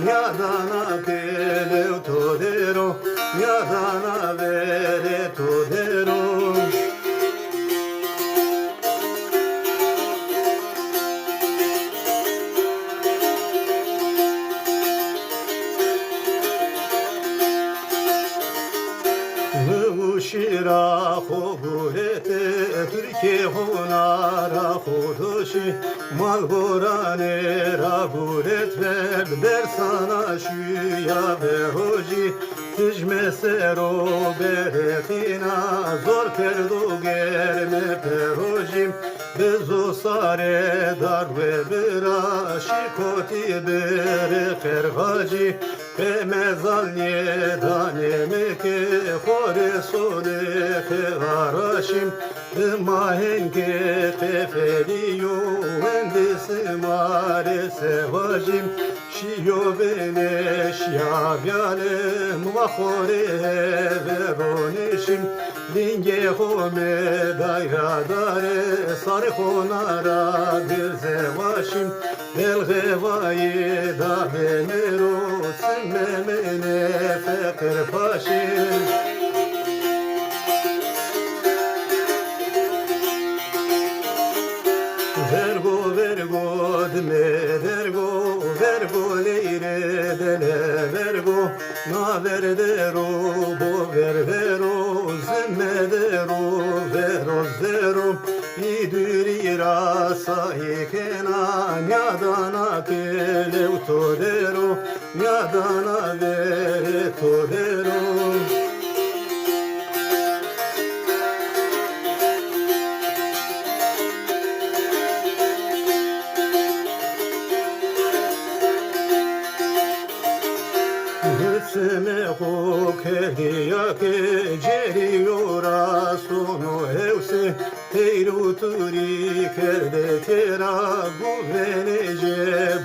nyadana kele todero, nyadana vere todero. Shira khogurete Türkiye honara khodoshi malborane raburet ver der sana şuya ve hoji tijme sero beretina zor perdo germe perojim bezo sare dar ve bira şikoti bere ferhaji Mezalye daneme ke khore sole ke arashim mahenge tefeliyo endisi mare sevajim şiyo bene şiyavyale muvakhore veronishim linge home dayradare sare khonara bir zevaşim Elgevayi da benero Semmemene fekir paşin Vergo vergo dme vergo Vergo leyre dele vergo Na verdero bo ververo Zemmedero vero zero İdürira sahikena Nyadana kele utodero Nyadana vere todero Hüsme hukediya ke ceriyora sonu hevse Teyruturi kerde tera guvenece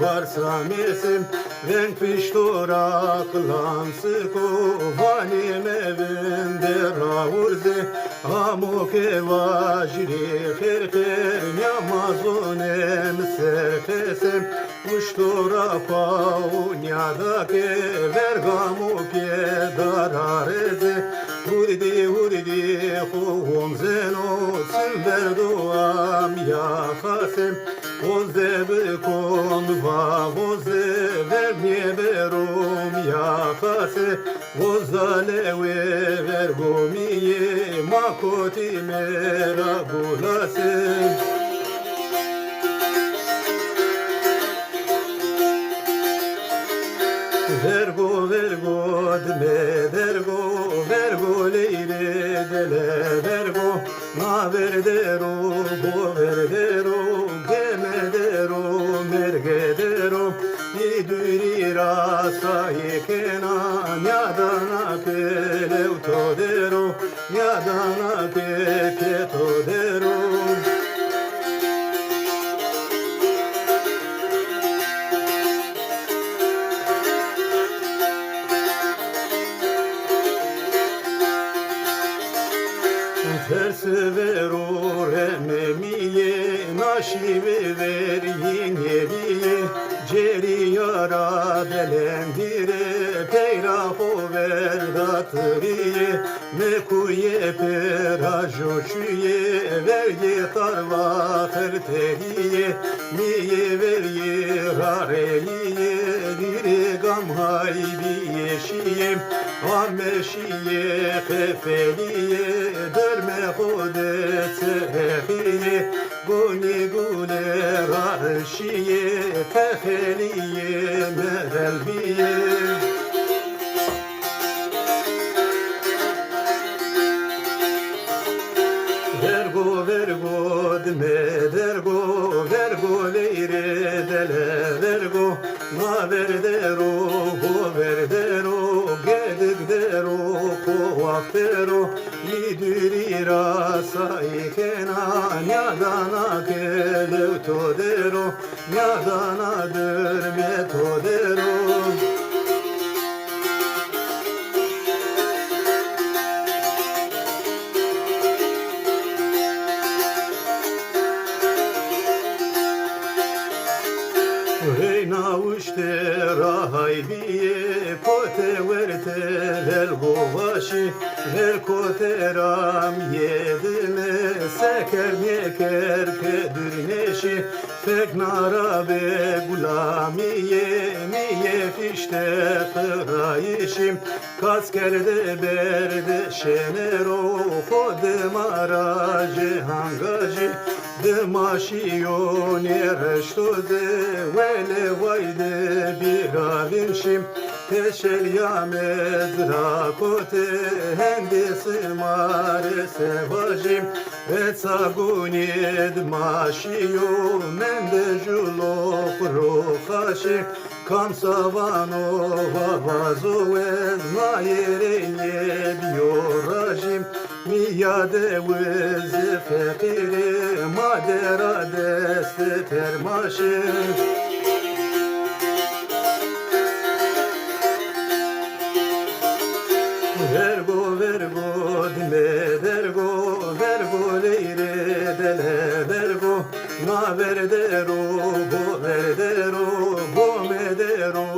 barsamesim Ven piştora klansı kovanime vende raurze Amuke vajri kherker nyamazonem serfesem Uştora paunyada ke vergamu piedarareze Urdi urdi khum zeno Verduam yakasem Voze bekom va voze Vermye verum yakase Vozalewe vergomiye Makoti mera bulasem Vergo vergo dme vergo Vergo leyre dele vergo Na verdero bo verdero Gemedero mergedero İdürira sahikena Nyadana kele utodero Nyadana keke todero Tersi verur ememiye Naşivi ver yengeliye Ceriyara delendire Peyraho ver datriye Mekuye perajoşuye Ver ye tarva ferteriye Niye ver ye rareliye Dire gamhay biyeşiye Ameşiye kefeliye Dörme hudet sehiye Guni gune rarşiye Teheliye merelbiye Vergo vergo dme vergo Vergo leyre dele vergo Na verdero go verdero Gedidero kovaktero İdürira sahikena Nyadana kele utodero Nyadana dörme todero Hey na uçte rahaybiye pote verte ver govaşi ver koteram yedime seker neker kedir neşi fek narabe gulamiye niye fişte kırayişim kaskerde berde şenero khode mara hangaji دماشیون رشتوده ولی وایده بیراوینشیم تشل یامد راکوته هندسی ماره سواجیم رتساگونید ماشیو من de جلو فروخاشی کام سوانو و وازوز نایرینی بیوراجیم میاده وز فقیری مادر دست ترماشیم vergo dime vergo leire dele vergo na verdero bo medero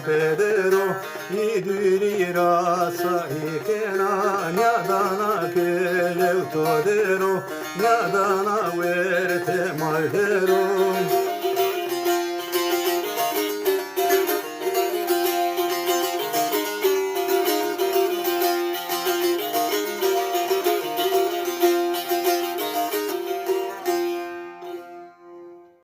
pedero iduri rasa ikena nyadana kelev todero nyadana verte maldero